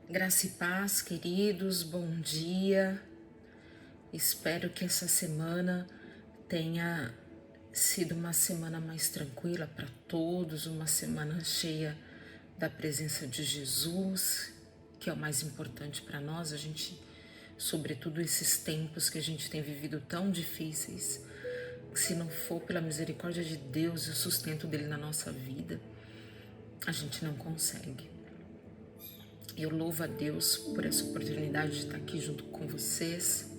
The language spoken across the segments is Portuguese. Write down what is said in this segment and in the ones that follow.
Graça e paz, queridos, bom dia. Espero que essa semana tenha sido uma semana mais tranquila para todos, uma semana cheia da presença de Jesus, que é o mais importante para nós. A gente, sobretudo esses tempos que a gente tem vivido tão difíceis, que se não for pela misericórdia de Deus e o sustento dele na nossa vida, a gente não consegue. Eu louvo a Deus por essa oportunidade de estar aqui junto com vocês.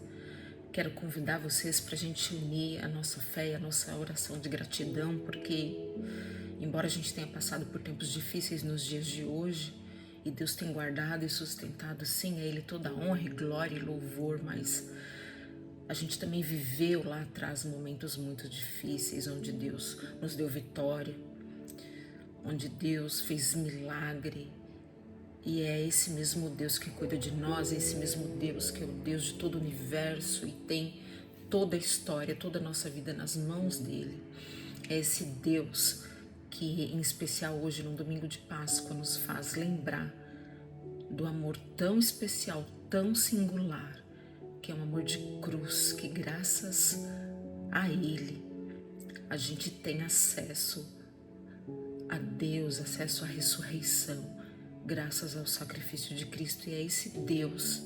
Quero convidar vocês para a gente unir a nossa fé e a nossa oração de gratidão, porque embora a gente tenha passado por tempos difíceis nos dias de hoje, e Deus tem guardado e sustentado, sim, a Ele toda a honra e glória e louvor, mas a gente também viveu lá atrás momentos muito difíceis, onde Deus nos deu vitória, onde Deus fez milagre. E é esse mesmo Deus que cuida de nós, é esse mesmo Deus que é o Deus de todo o universo e tem toda a história, toda a nossa vida nas mãos dele. É esse Deus que, em especial hoje, no domingo de Páscoa, nos faz lembrar do amor tão especial, tão singular, que é um amor de cruz, que graças a ele a gente tem acesso a Deus, acesso à ressurreição, graças ao sacrifício de Cristo. E é esse Deus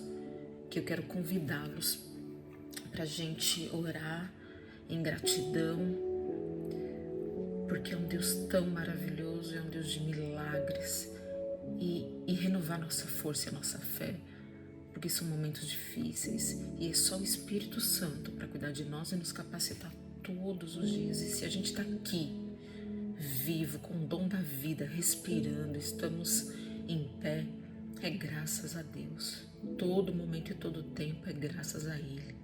que eu quero convidá-los para a gente orar em gratidão, porque é um Deus tão maravilhoso, é um Deus de milagres, e renovar nossa força e nossa fé, porque são momentos difíceis e é só o Espírito Santo para cuidar de nós e nos capacitar todos os dias. E se a gente está aqui, vivo, com o dom da vida, respirando, estamos em pé, é graças a Deus. Todo momento e todo tempo é graças a Ele.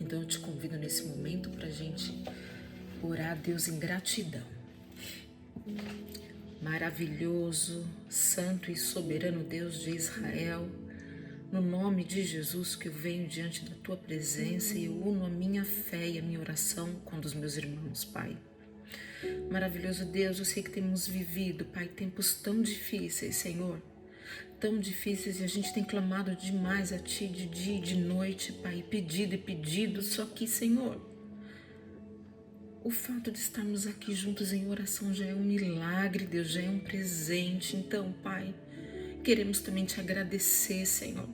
Então eu te convido nesse momento para a gente orar a Deus em gratidão. Maravilhoso, santo e soberano Deus de Israel, no nome de Jesus que eu venho diante da Tua presença e eu uno a minha fé e a minha oração com a dos meus irmãos, Pai. Maravilhoso Deus, eu sei que temos vivido, Pai, tempos tão difíceis, Senhor, tão difíceis, e a gente tem clamado demais a Ti de dia e de noite, Pai, pedido e pedido, só que, Senhor, o fato de estarmos aqui juntos em oração já é um milagre, Deus, já é um presente. Então, Pai, queremos também Te agradecer, Senhor,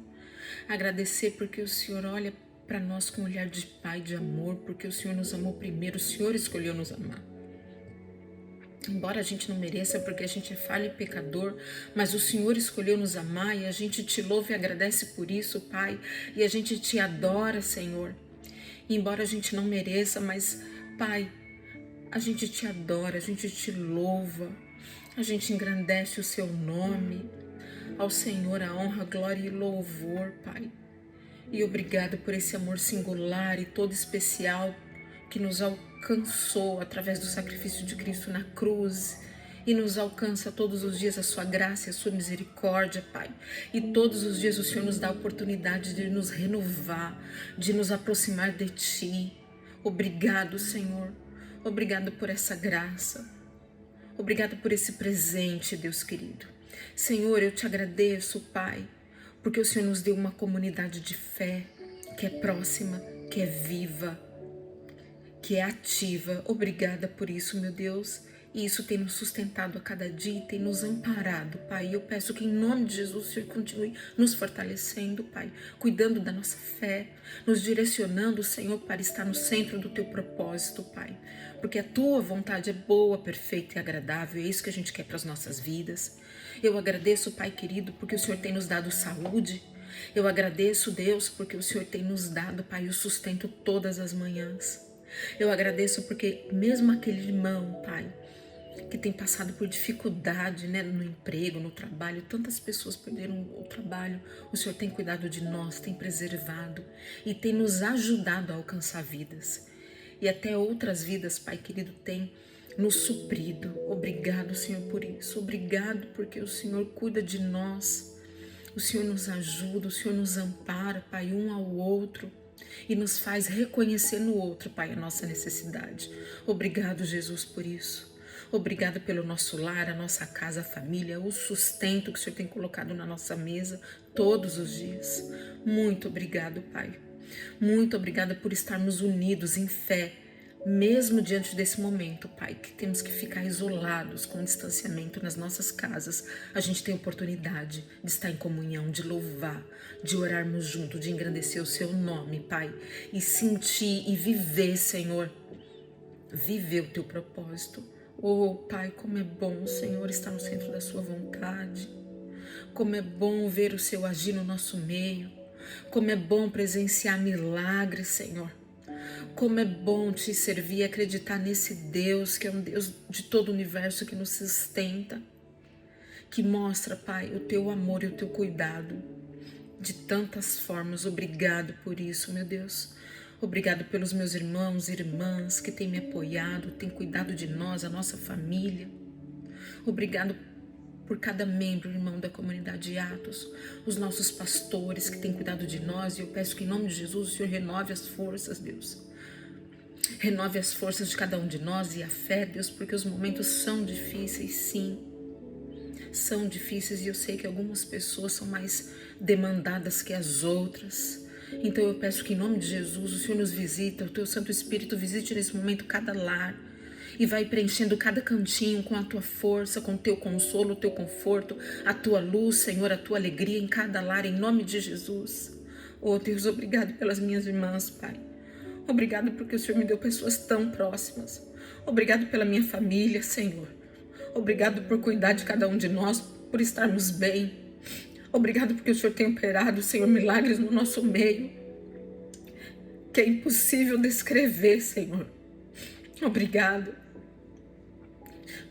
agradecer porque o Senhor olha para nós com um olhar de Pai, de amor, porque o Senhor nos amou primeiro, o Senhor escolheu nos amar. Embora a gente não mereça, porque a gente é falho e pecador, mas o Senhor escolheu nos amar e a gente Te louva e agradece por isso, Pai, e a gente Te adora, Senhor. E embora a gente não mereça, mas, Pai, a gente Te adora, a gente Te louva, a gente engrandece o Seu nome. Ao Senhor a honra, glória e louvor, Pai. E obrigado por esse amor singular e todo especial que nos alcançou através do sacrifício de Cristo na cruz e nos alcança todos os dias a Sua graça e a Sua misericórdia, Pai. E todos os dias o Senhor nos dá a oportunidade de nos renovar, de nos aproximar de Ti. Obrigado, Senhor. Obrigado por essa graça. Obrigado por esse presente, Deus querido. Senhor, eu Te agradeço, Pai, porque o Senhor nos deu uma comunidade de fé que é próxima, que é viva, que é ativa. Obrigada por isso, meu Deus. E isso tem nos sustentado a cada dia e tem nos amparado, Pai. E eu peço que em nome de Jesus o Senhor continue nos fortalecendo, Pai, cuidando da nossa fé, nos direcionando, Senhor, para estar no centro do Teu propósito, Pai. Porque a Tua vontade é boa, perfeita e agradável. É isso que a gente quer para as nossas vidas. Eu agradeço, Pai querido, porque o Senhor tem nos dado saúde. Eu agradeço, Deus, porque o Senhor tem nos dado, Pai, o sustento todas as manhãs. Eu agradeço porque mesmo aquele irmão, Pai, que tem passado por dificuldade, né, no emprego, no trabalho, tantas pessoas perderam o trabalho, o Senhor tem cuidado de nós, tem preservado e tem nos ajudado a alcançar vidas. E até outras vidas, Pai querido, tem nos suprido. Obrigado, Senhor, por isso. Obrigado porque o Senhor cuida de nós. O Senhor nos ajuda, o Senhor nos ampara, Pai, um ao outro. E nos faz reconhecer no outro, Pai, a nossa necessidade. Obrigado, Jesus, por isso. Obrigado pelo nosso lar, a nossa casa, a família, o sustento que o Senhor tem colocado na nossa mesa todos os dias. Muito obrigado, Pai. Muito obrigada por estarmos unidos em fé, mesmo diante desse momento, Pai, que temos que ficar isolados com distanciamento nas nossas casas. A gente tem oportunidade de estar em comunhão, de louvar, de orarmos junto, de engrandecer o Seu nome, Pai, e sentir e viver, Senhor, viver o Teu propósito. Oh, Pai, como é bom, Senhor, estar no centro da Sua vontade. Como é bom ver o Seu agir no nosso meio. Como é bom presenciar milagres, Senhor. Como é bom Te servir e acreditar nesse Deus, que é um Deus de todo o universo, que nos sustenta, que mostra, Pai, o Teu amor e o Teu cuidado de tantas formas. Obrigado por isso, meu Deus. Obrigado pelos meus irmãos e irmãs que têm me apoiado, têm cuidado de nós, a nossa família. Obrigado por cada membro, irmão da comunidade Atos, os nossos pastores que têm cuidado de nós, e eu peço que em nome de Jesus o Senhor renove as forças, Deus. Renove as forças de cada um de nós e a fé, Deus, porque os momentos são difíceis, sim. São difíceis e eu sei que algumas pessoas são mais demandadas que as outras. Então eu peço que em nome de Jesus o Senhor nos visita, o Teu Santo Espírito visite nesse momento cada lar e vai preenchendo cada cantinho com a Tua força, com o Teu consolo, o Teu conforto, a Tua luz, Senhor, a Tua alegria em cada lar, em nome de Jesus. Oh Deus, obrigado pelas minhas irmãs, Pai. Obrigado porque o Senhor me deu pessoas tão próximas. Obrigado pela minha família, Senhor. Obrigado por cuidar de cada um de nós, por estarmos bem. Obrigado porque o Senhor tem operado, Senhor, milagres no nosso meio, que é impossível descrever, Senhor. Obrigado.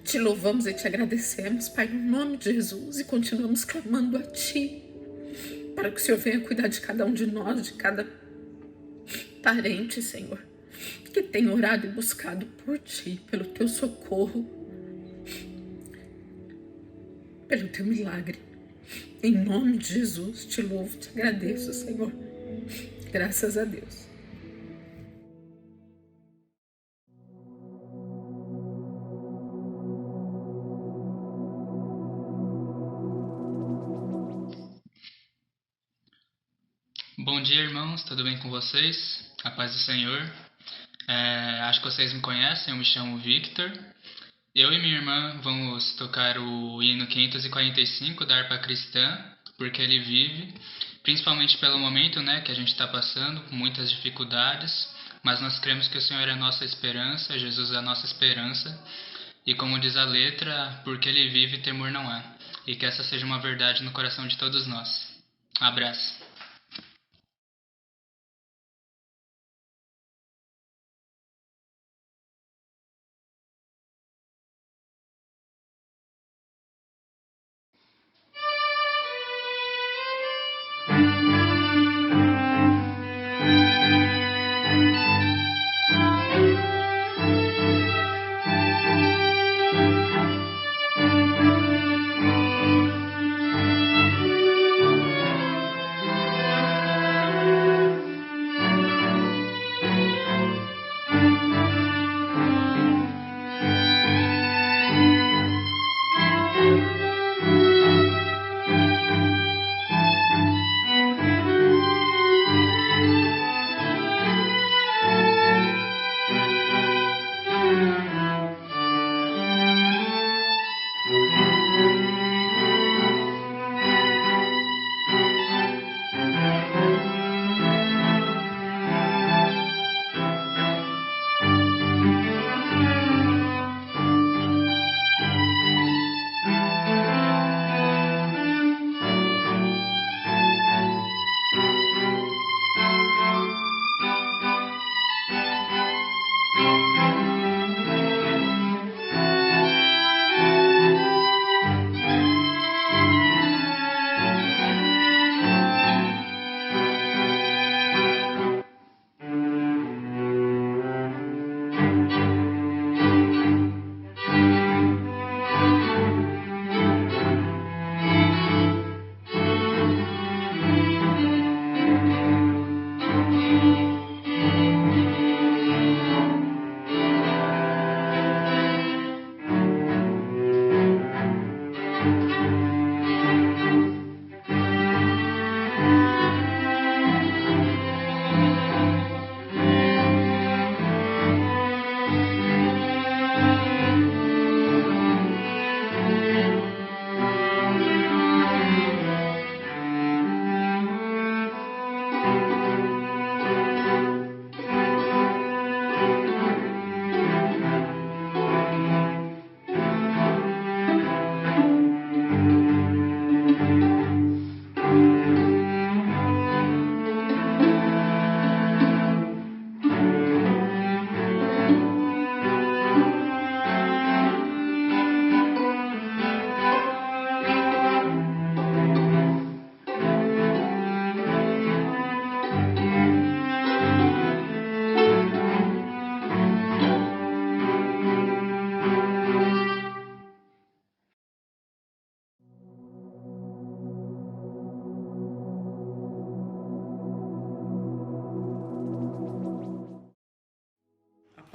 Te louvamos e te agradecemos, Pai, no nome de Jesus, e continuamos clamando a Ti, para que o Senhor venha cuidar de cada um de nós, de cada parente, Senhor, que tem orado e buscado por Ti, pelo Teu socorro, pelo Teu milagre. Em nome de Jesus, Te louvo, Te agradeço, Senhor. Graças a Deus. Bom dia, irmãos, tudo bem com vocês? A paz do Senhor. Acho que vocês me conhecem, eu me chamo Victor. Eu e minha irmã vamos tocar o hino 545 da harpa cristã, Porque Ele Vive, principalmente pelo momento, que a gente está passando, com muitas dificuldades, mas nós cremos que o Senhor é a nossa esperança, Jesus é a nossa esperança, e como diz a letra, porque Ele vive, temor não há, e que essa seja uma verdade no coração de todos nós. Abraço.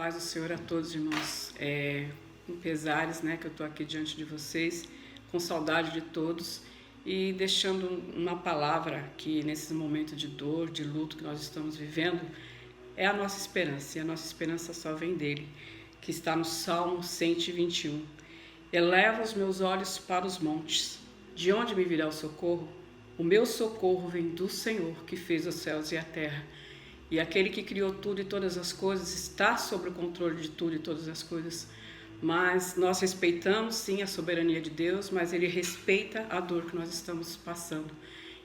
paz do Senhor a todos, irmãos. Com pesares, né, que eu estou aqui diante de vocês, com saudade de todos e deixando uma palavra que nesse momento de dor, de luto que nós estamos vivendo, é a nossa esperança, e a nossa esperança só vem dele, que está no Salmo 121. Eleva os meus olhos para os montes, de onde me virá o socorro? O meu socorro vem do Senhor, que fez os céus e a terra. E aquele que criou tudo e todas as coisas está sob o controle de tudo e todas as coisas. Mas nós respeitamos sim a soberania de Deus, mas Ele respeita a dor que nós estamos passando.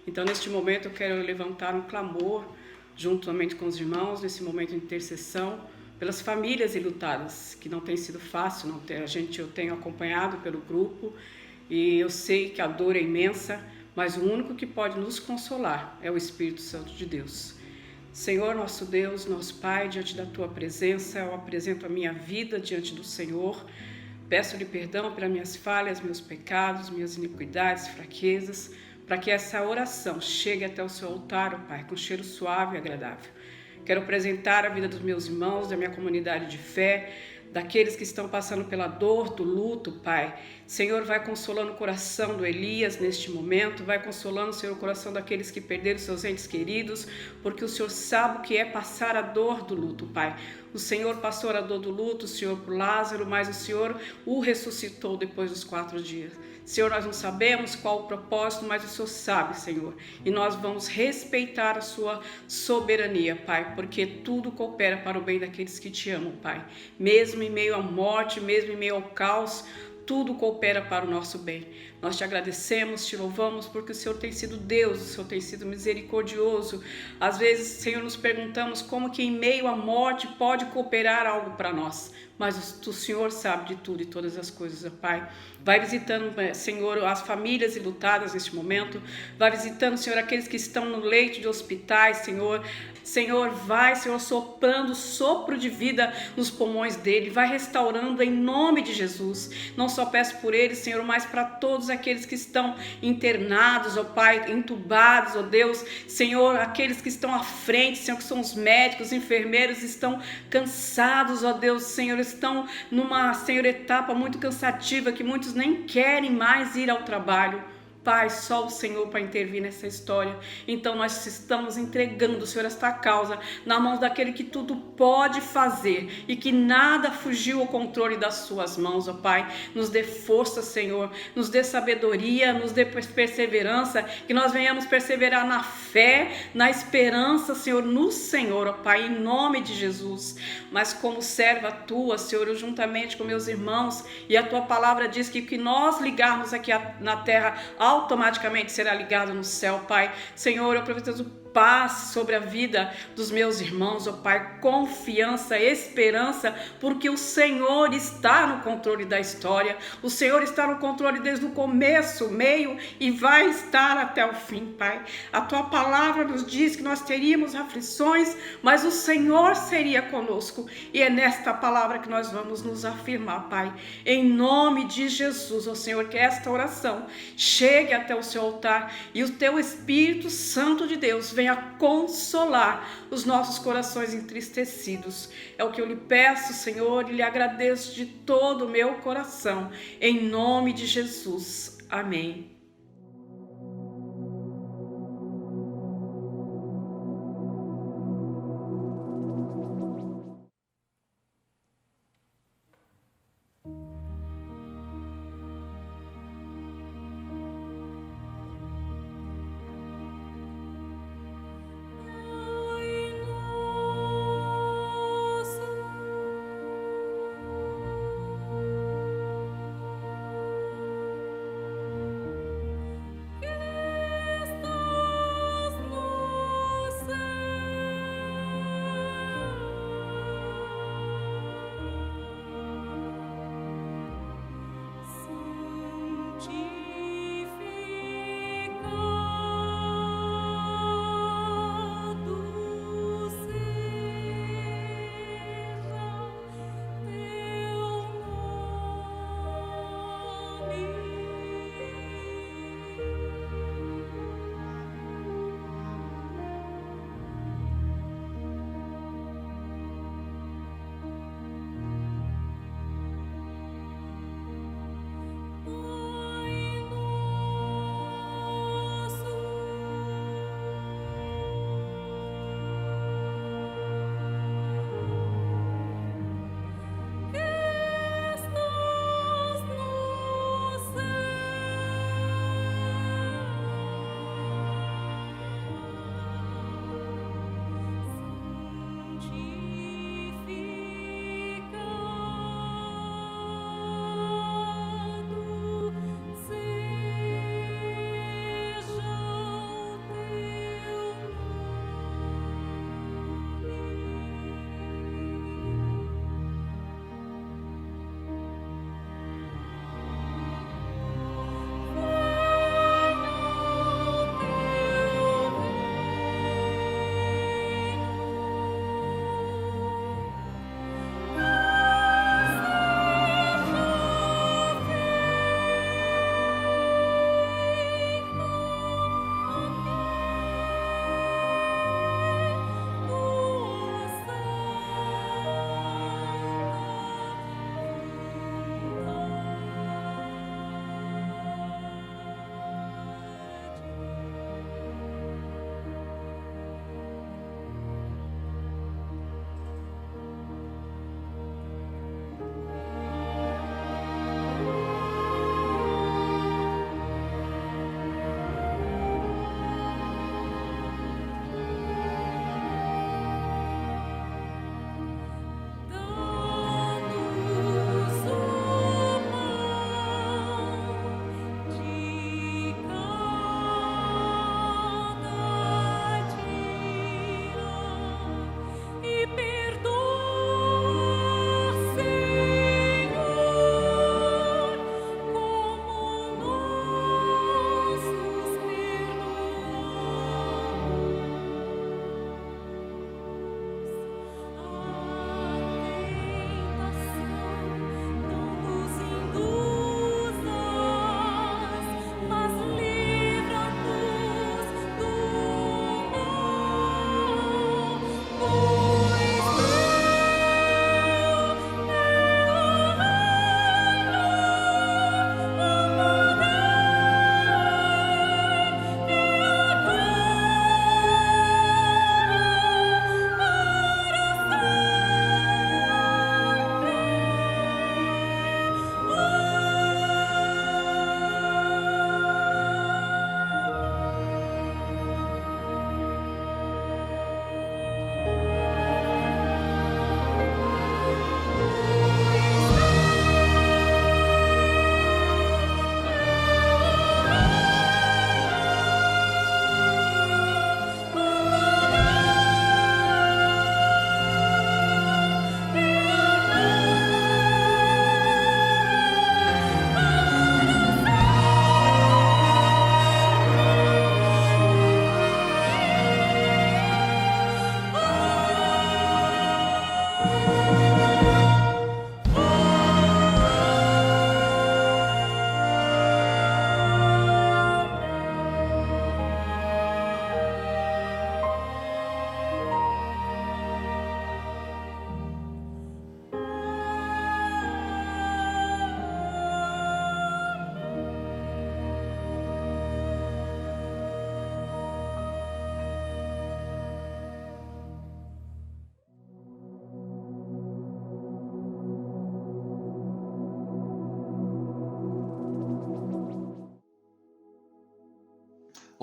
Então neste momento eu quero levantar um clamor, juntamente com os irmãos, nesse momento de intercessão, pelas famílias enlutadas, que não tem sido fácil, eu tenho acompanhado pelo grupo, e eu sei que a dor é imensa, mas o único que pode nos consolar é o Espírito Santo de Deus. Senhor, nosso Deus, nosso Pai, diante da Tua presença, eu apresento a minha vida diante do Senhor. Peço-lhe perdão pelas minhas falhas, meus pecados, minhas iniquidades, fraquezas, para que essa oração chegue até o Seu altar, ó Pai, com cheiro suave e agradável. Quero apresentar a vida dos meus irmãos, da minha comunidade de fé, daqueles que estão passando pela dor, do luto, Pai. Senhor, vai consolando o coração do Elias neste momento, vai consolando, Senhor, o coração daqueles que perderam seus entes queridos, porque o Senhor sabe o que é passar a dor do luto, Pai. O Senhor passou a dor do luto, o Senhor por Lázaro, mas o Senhor o ressuscitou depois dos 4 dias. Senhor, nós não sabemos qual o propósito, mas o Senhor sabe, Senhor. E nós vamos respeitar a sua soberania, Pai, porque tudo coopera para o bem daqueles que te amam, Pai. Mesmo em meio à morte, mesmo em meio ao caos, tudo coopera para o nosso bem. Nós te agradecemos, te louvamos, porque o Senhor tem sido Deus, o Senhor tem sido misericordioso. Às vezes, Senhor, nos perguntamos como que em meio à morte pode cooperar algo para nós. Mas o Senhor sabe de tudo e todas as coisas, Pai. Vai visitando, Senhor, as famílias enlutadas neste momento. Vai visitando, Senhor, aqueles que estão no leito de hospitais, Senhor. Senhor, vai, Senhor, soprando sopro de vida nos pulmões dele. Vai restaurando em nome de Jesus. Não só peço por eles, Senhor, mas para todos aqueles que estão internados, ó Pai, entubados, ó Deus. Senhor, aqueles que estão à frente, Senhor, que são os médicos, os enfermeiros, estão cansados, ó Deus, Senhor, estão numa, Senhor, etapa muito cansativa, que muitos nem querem mais ir ao trabalho. Pai, só o Senhor para intervir nessa história. Então nós estamos entregando, Senhor, esta causa na mão daquele que tudo pode fazer e que nada fugiu ao controle das suas mãos, ó Pai. Nos dê força, Senhor, nos dê sabedoria, nos dê perseverança, que nós venhamos perseverar na fé, na esperança, Senhor, no Senhor, ó Pai, em nome de Jesus. Mas como serva tua, Senhor, eu juntamente com meus irmãos, e a tua palavra diz que o que nós ligarmos aqui na terra automaticamente será ligado no céu, Pai. Senhor, eu profetizo paz sobre a vida dos meus irmãos, ó Pai, confiança, esperança, porque o Senhor está no controle da história, o Senhor está no controle desde o começo, meio e vai estar até o fim, Pai. A tua palavra nos diz que nós teríamos aflições, mas o Senhor seria conosco, e é nesta palavra que nós vamos nos afirmar, Pai, em nome de Jesus, ó Senhor, que esta oração chegue até o seu altar e o teu Espírito Santo de Deus venha consolar os nossos corações entristecidos. É o que eu lhe peço, Senhor, e lhe agradeço de todo o meu coração, em nome de Jesus. Amém.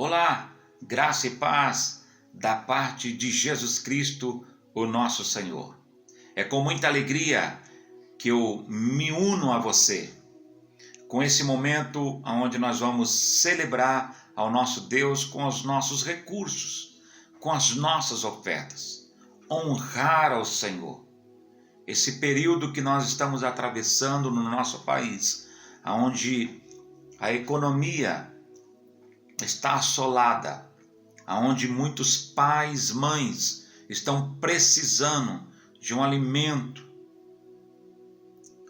Olá, graça e paz da parte de Jesus Cristo, o nosso Senhor. É com muita alegria que eu me uno a você, com esse momento onde nós vamos celebrar ao nosso Deus com os nossos recursos, com as nossas ofertas, honrar ao Senhor. Esse período que nós estamos atravessando no nosso país, onde a economia está assolada, onde muitos pais, mães estão precisando de um alimento,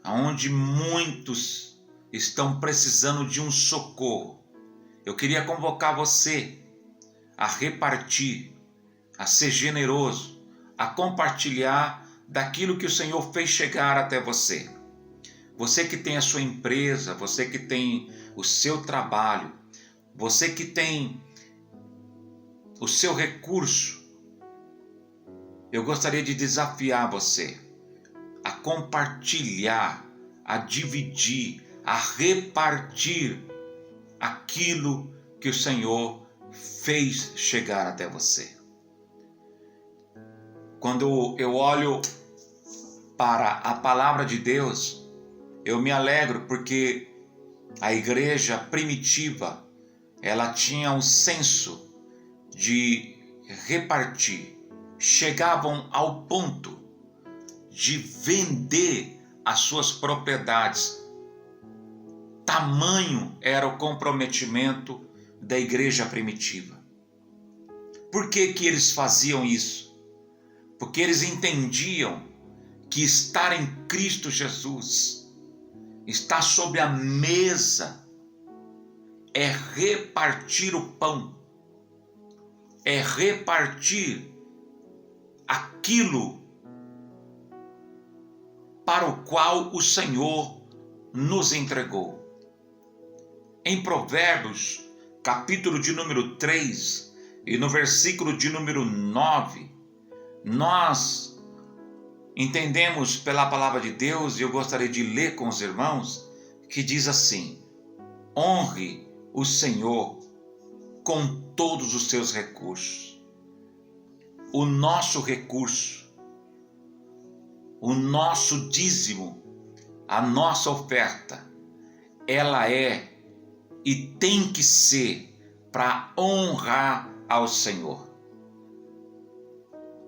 onde muitos estão precisando de um socorro. Eu queria convocar você a repartir, a ser generoso, a compartilhar daquilo que o Senhor fez chegar até você. Você que tem a sua empresa, você que tem o seu trabalho, você que tem o seu recurso, eu gostaria de desafiar você a compartilhar, a dividir, a repartir aquilo que o Senhor fez chegar até você. Quando eu olho para a palavra de Deus, eu me alegro porque a igreja primitiva, ela tinha um senso de repartir. Chegavam ao ponto de vender as suas propriedades. Tamanho era o comprometimento da igreja primitiva. Por que que eles faziam isso? Porque eles entendiam que estar em Cristo Jesus, estar sobre a mesa, é repartir o pão, é repartir aquilo para o qual o Senhor nos entregou. Em Provérbios, capítulo de número 3, e no versículo de número 9, nós entendemos pela palavra de Deus, e eu gostaria de ler com os irmãos, que diz assim: honre o Senhor com todos os seus recursos. O nosso recurso, o nosso dízimo, a nossa oferta, ela é e tem que ser para honrar ao Senhor.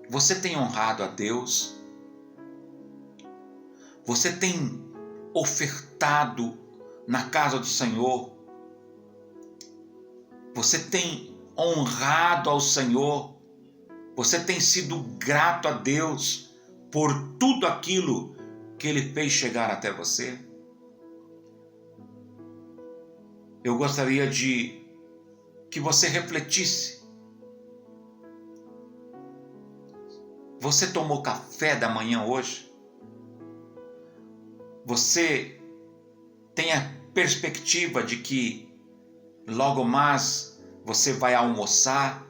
Você tem honrado a Deus? Você tem ofertado na casa do Senhor? Você tem honrado ao Senhor? Você tem sido grato a Deus por tudo aquilo que Ele fez chegar até você? Eu gostaria de que você refletisse. Você tomou café da manhã hoje? Você tem a perspectiva de que logo mais você vai almoçar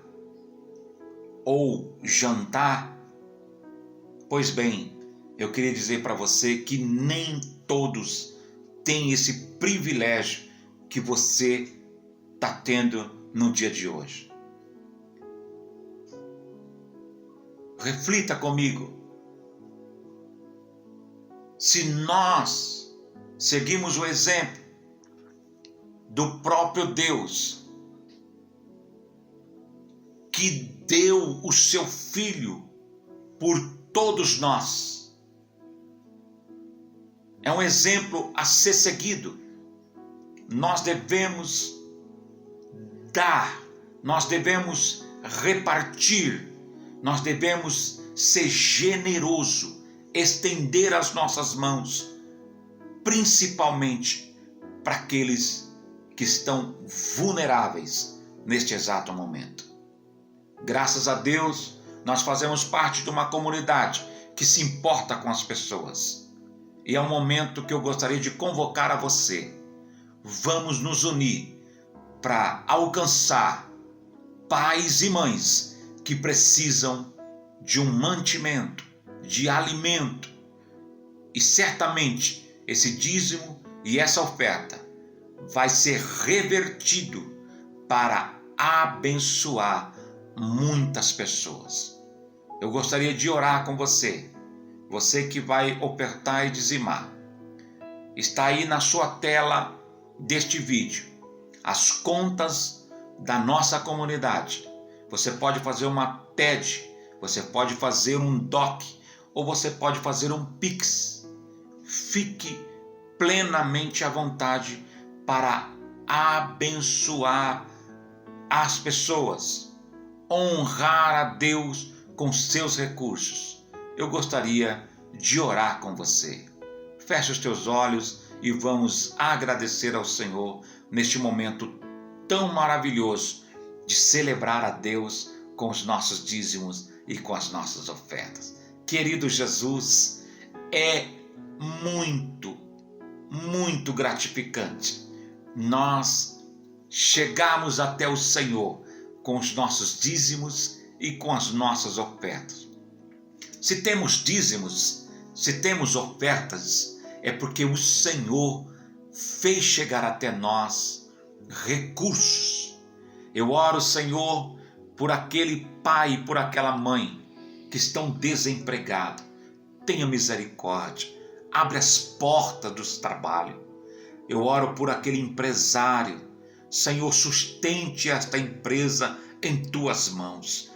ou jantar? Pois bem, eu queria dizer para você que nem todos têm esse privilégio que você está tendo no dia de hoje. Reflita comigo. Se nós seguimos o exemplo do próprio Deus, que deu o seu Filho por todos nós, é um exemplo a ser seguido. Nós devemos dar, nós devemos repartir, nós devemos ser generoso, estender as nossas mãos, principalmente para aqueles que estão vulneráveis neste exato momento. Graças a Deus, nós fazemos parte de uma comunidade que se importa com as pessoas. E é um momento que eu gostaria de convocar a você. Vamos nos unir para alcançar pais e mães que precisam de um mantimento, de alimento. E certamente esse dízimo e essa oferta vai ser revertido para abençoar muitas pessoas. Eu gostaria de orar com você, você que vai ofertar e dizimar. Está aí na sua tela deste vídeo as contas da nossa comunidade. Você pode fazer uma TED, você pode fazer um DOC, ou você pode fazer um Pix. Fique plenamente à vontade para abençoar as pessoas, honrar a Deus com seus recursos. Eu gostaria de orar com você. Feche os teus olhos e vamos agradecer ao Senhor neste momento tão maravilhoso de celebrar a Deus com os nossos dízimos e com as nossas ofertas. Querido Jesus, é muito gratificante nós chegarmos até o Senhor com os nossos dízimos e com as nossas ofertas. Se temos dízimos, se temos ofertas, é porque o Senhor fez chegar até nós recursos. Eu oro, Senhor, por aquele pai e por aquela mãe que estão desempregados. Tenha misericórdia, abre as portas dos trabalhos. Eu oro por aquele empresário. Senhor, sustente esta empresa em tuas mãos.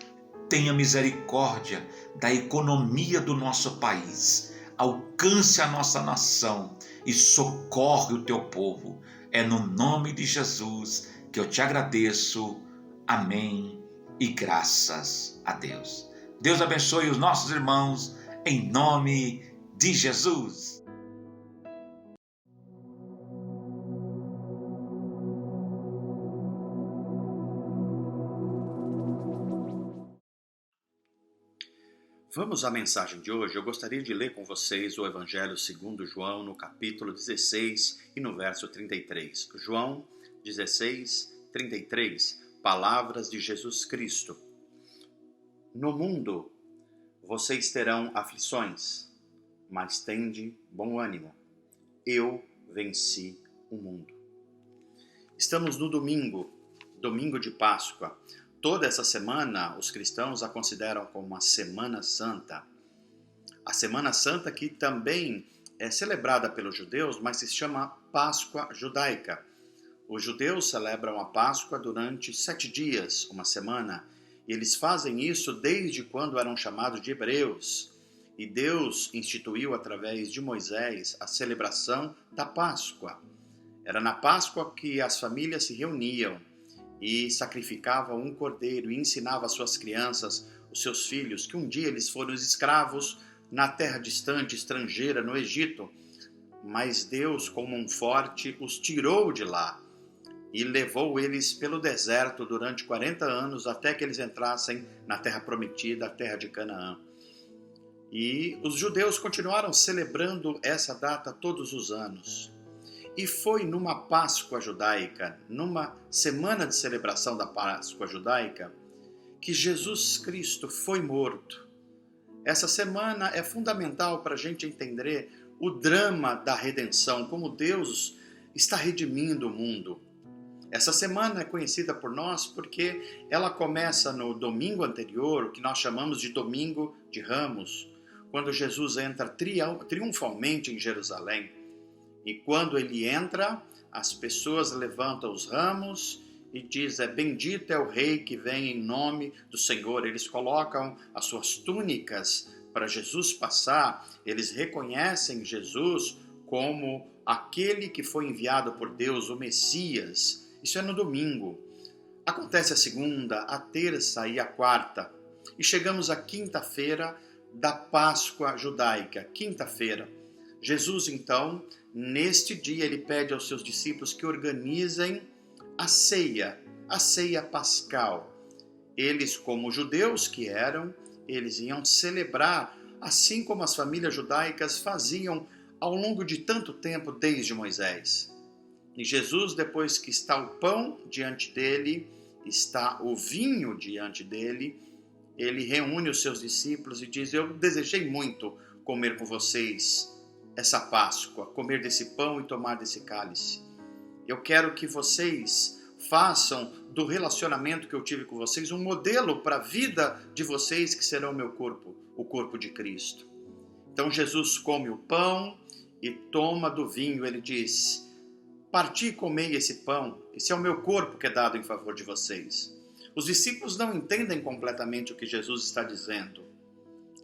Tenha misericórdia da economia do nosso país. Alcance a nossa nação e socorre o teu povo. É no nome de Jesus que eu te agradeço. Amém e graças a Deus. Deus abençoe os nossos irmãos em nome de Jesus. Vamos à mensagem de hoje. Eu gostaria de ler com vocês o Evangelho segundo João, no capítulo 16 e no verso 33. João 16, 33. Palavras de Jesus Cristo. No mundo vocês terão aflições, mas tende bom ânimo. Eu venci o mundo. Estamos no domingo de Páscoa. Toda essa semana, os cristãos a consideram como uma Semana Santa. A Semana Santa que também é celebrada pelos judeus, mas se chama Páscoa Judaica. Os judeus celebram a Páscoa durante 7 dias, uma semana, e eles fazem isso desde quando eram chamados de hebreus. E Deus instituiu através de Moisés a celebração da Páscoa. Era na Páscoa que as famílias se reuniam e sacrificavam um cordeiro e ensinavam às suas crianças, os seus filhos, que um dia eles foram escravos na terra distante, estrangeira, no Egito. Mas Deus, com mão forte, os tirou de lá e levou eles pelo deserto durante 40 anos até que eles entrassem na terra prometida, a terra de Canaã. E os judeus continuaram celebrando essa data todos os anos. E foi numa Páscoa judaica, numa semana de celebração da Páscoa judaica, que Jesus Cristo foi morto. Essa semana é fundamental para a gente entender o drama da redenção, como Deus está redimindo o mundo. Essa semana é conhecida por nós porque ela começa no domingo anterior, o que nós chamamos de Domingo de Ramos, quando Jesus entra triunfalmente em Jerusalém. E quando ele entra, as pessoas levantam os ramos e dizem: bendito é o rei que vem em nome do Senhor. Eles colocam as suas túnicas para Jesus passar, eles reconhecem Jesus como aquele que foi enviado por Deus, o Messias. Isso é no domingo. Acontece a segunda, a terça e a quarta. E chegamos à quinta-feira da Páscoa judaica. Quinta-feira. Jesus, então, neste dia, ele pede aos seus discípulos que organizem a ceia pascal. Eles, como judeus que eram, eles iam celebrar, assim como as famílias judaicas faziam ao longo de tanto tempo desde Moisés. E Jesus, depois que está o pão diante dele, está o vinho diante dele, ele reúne os seus discípulos e diz: eu desejei muito comer com vocês essa Páscoa, comer desse pão e tomar desse cálice. Eu quero que vocês façam do relacionamento que eu tive com vocês um modelo para a vida de vocês, que será o meu corpo, o corpo de Cristo. Então Jesus come o pão e toma do vinho. Ele diz: parti e comei esse pão, esse é o meu corpo que é dado em favor de vocês. Os discípulos não entendem completamente o que Jesus está dizendo.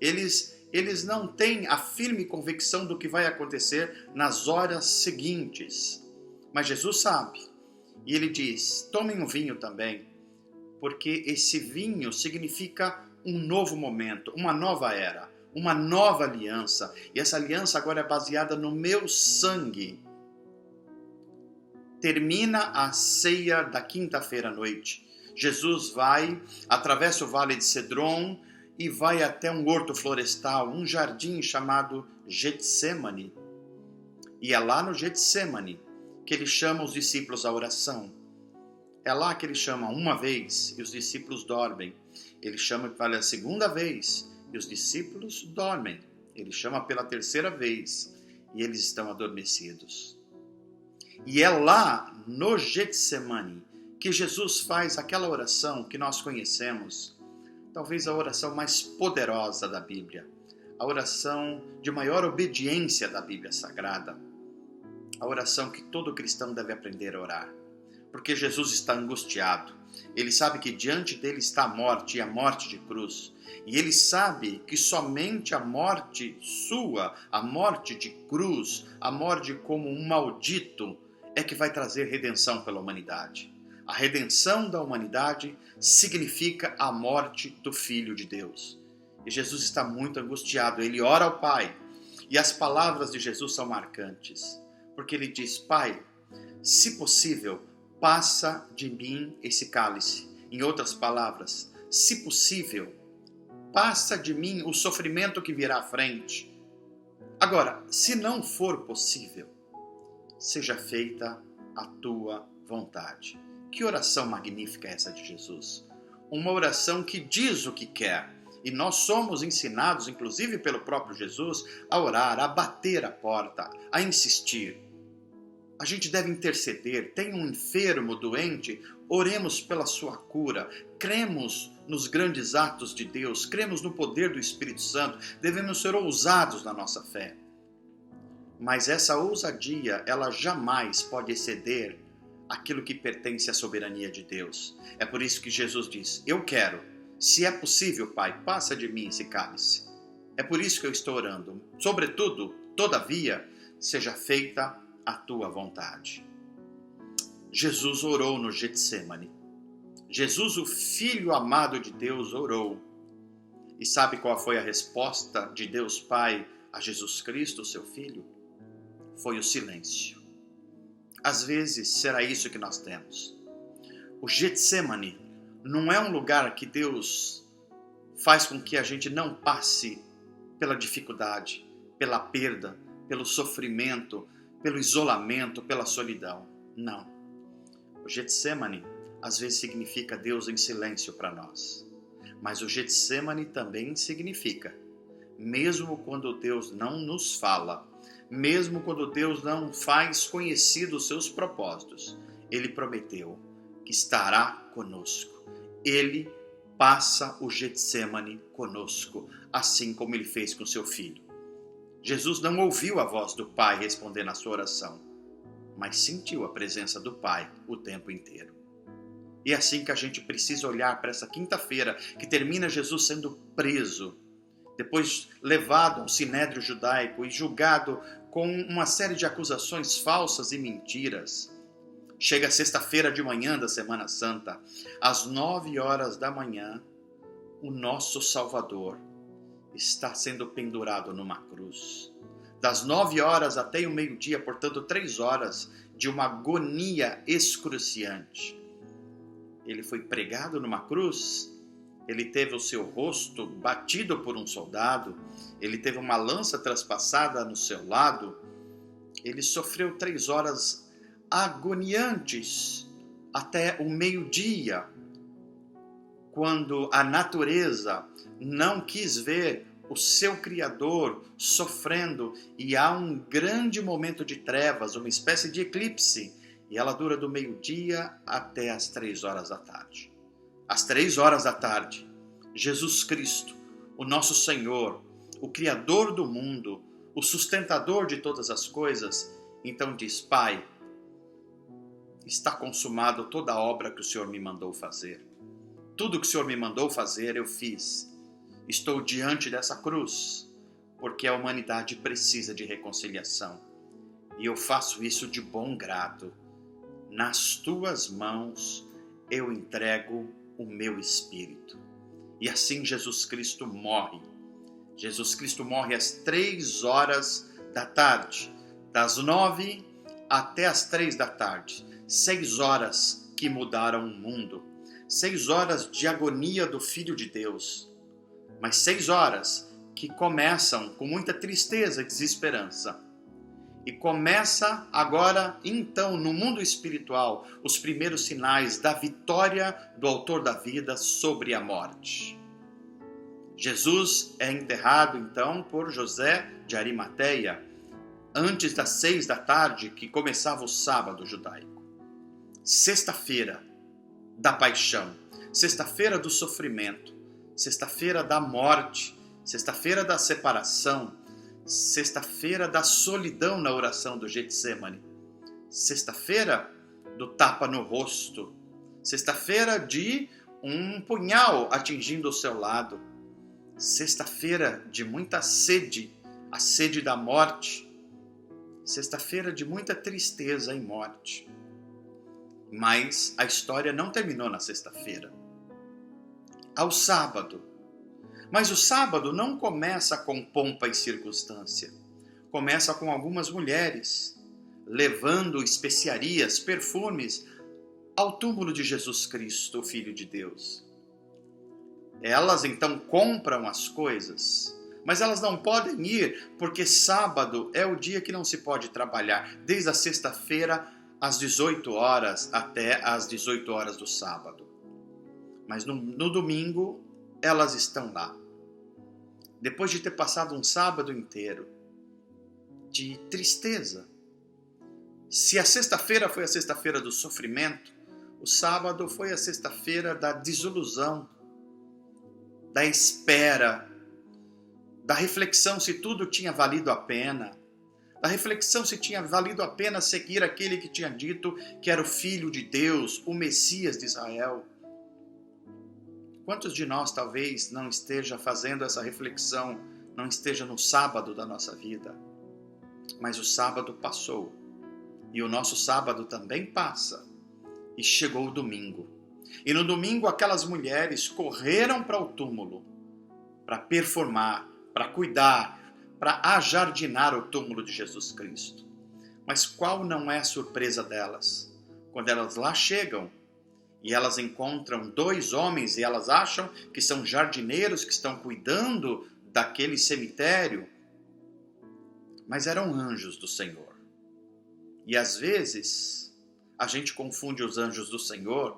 Eles não têm a firme convicção do que vai acontecer nas horas seguintes. Mas Jesus sabe. E ele diz: tomem um vinho também, porque esse vinho significa um novo momento, uma nova era, uma nova aliança. E essa aliança agora é baseada no meu sangue. Termina a ceia da quinta-feira à noite. Jesus atravessa o vale de Cedron e vai até um horto florestal, um jardim chamado Getsêmani. E é lá no Getsêmani que ele chama os discípulos à oração. É lá que ele chama uma vez e os discípulos dormem. Ele chama pela segunda vez e os discípulos dormem. Ele chama pela terceira vez e eles estão adormecidos. E é lá no Getsêmani que Jesus faz aquela oração que nós conhecemos, talvez a oração mais poderosa da Bíblia, a oração de maior obediência da Bíblia Sagrada, a oração que todo cristão deve aprender a orar, porque Jesus está angustiado, ele sabe que diante dele está a morte e a morte de cruz, e ele sabe que somente a morte sua, a morte de cruz, a morte como um maldito, é que vai trazer redenção pela humanidade. A redenção da humanidade significa a morte do Filho de Deus. E Jesus está muito angustiado, ele ora ao Pai. E as palavras de Jesus são marcantes, porque ele diz: Pai, se possível, passa de mim esse cálice. Em outras palavras, se possível, passa de mim o sofrimento que virá à frente. Agora, se não for possível, seja feita a tua vontade. Que oração magnífica é essa de Jesus? Uma oração que diz o que quer. E nós somos ensinados, inclusive pelo próprio Jesus, a orar, a bater a porta, a insistir. A gente deve interceder. Tem um enfermo, doente, oremos pela sua cura. Cremos nos grandes atos de Deus, cremos no poder do Espírito Santo. Devemos ser ousados na nossa fé. Mas essa ousadia, ela jamais pode exceder aquilo que pertence à soberania de Deus. É por isso que Jesus diz: eu quero, se é possível, Pai, passa de mim esse cálice. É por isso que eu estou orando. Sobretudo, todavia, seja feita a tua vontade. Jesus orou no Getsêmani. Jesus, o Filho amado de Deus, orou. E sabe qual foi a resposta de Deus Pai a Jesus Cristo, seu Filho? Foi o silêncio. Às vezes será isso que nós temos. O Getsêmani não é um lugar que Deus faz com que a gente não passe pela dificuldade, pela perda, pelo sofrimento, pelo isolamento, pela solidão. Não. O Getsêmani às vezes significa Deus em silêncio para nós. Mas o Getsêmani também significa, mesmo quando Deus não nos fala, mesmo quando Deus não faz conhecidos os seus propósitos, Ele prometeu que estará conosco. Ele passa o Getsêmani conosco, assim como Ele fez com seu Filho. Jesus não ouviu a voz do Pai responder na sua oração, mas sentiu a presença do Pai o tempo inteiro. E é assim que a gente precisa olhar para essa quinta-feira, que termina Jesus sendo preso, depois levado ao sinédrio judaico e julgado com uma série de acusações falsas e mentiras. Chega a sexta-feira de manhã da Semana Santa, às 9 horas da manhã, o nosso Salvador está sendo pendurado numa cruz. Das 9 horas até o meio-dia, portanto 3 horas de uma agonia excruciante. Ele foi pregado numa cruz, ele teve o seu rosto batido por um soldado, ele teve uma lança traspassada no seu lado, ele sofreu 3 horas agoniantes até o meio-dia, quando a natureza não quis ver o seu Criador sofrendo, e há um grande momento de trevas, uma espécie de eclipse, e ela dura do meio-dia até as 3 horas da tarde. Às 3 horas da tarde, Jesus Cristo, o nosso Senhor, o Criador do mundo, o sustentador de todas as coisas, então diz: Pai, está consumado toda a obra que o Senhor me mandou fazer. Tudo que o Senhor me mandou fazer, eu fiz. Estou diante dessa cruz, porque a humanidade precisa de reconciliação. E eu faço isso de bom grado. Nas tuas mãos eu entrego o meu espírito. E assim Jesus Cristo morre. Jesus Cristo morre às 3 horas da tarde, das 9 até as 3 da tarde. 6 horas que mudaram o mundo. 6 horas de agonia do Filho de Deus. Mas 6 horas que começam com muita tristeza e desesperança. E começa agora, então, no mundo espiritual, os primeiros sinais da vitória do Autor da vida sobre a morte. Jesus é enterrado, então, por José de Arimateia, antes das 6 da tarde, que começava o sábado judaico. Sexta-feira da paixão, sexta-feira do sofrimento, sexta-feira da morte, sexta-feira da separação, sexta-feira da solidão na oração do Getsemane, sexta-feira do tapa no rosto, sexta-feira de um punhal atingindo o seu lado, sexta-feira de muita sede, a sede da morte, sexta-feira de muita tristeza e morte. Mas a história não terminou na sexta-feira. Ao sábado. Mas o sábado não começa com pompa e circunstância. Começa com algumas mulheres levando especiarias, perfumes ao túmulo de Jesus Cristo, o Filho de Deus. Elas então compram as coisas, mas elas não podem ir porque sábado é o dia que não se pode trabalhar, desde a sexta-feira às 18 horas até às 18 horas do sábado. Mas no domingo elas estão lá. Depois de ter passado um sábado inteiro de tristeza. Se a sexta-feira foi a sexta-feira do sofrimento, o sábado foi a sexta-feira da desilusão, da espera, da reflexão se tudo tinha valido a pena, da reflexão se tinha valido a pena seguir aquele que tinha dito que era o Filho de Deus, o Messias de Israel. Quantos de nós talvez não esteja fazendo essa reflexão, não esteja no sábado da nossa vida? Mas o sábado passou, e o nosso sábado também passa, e chegou o domingo. E no domingo aquelas mulheres correram para o túmulo, para performar, para cuidar, para ajardinar o túmulo de Jesus Cristo. Mas qual não é a surpresa delas? Quando elas lá chegam, e elas encontram 2 homens e elas acham que são jardineiros que estão cuidando daquele cemitério, mas eram anjos do Senhor. E às vezes a gente confunde os anjos do Senhor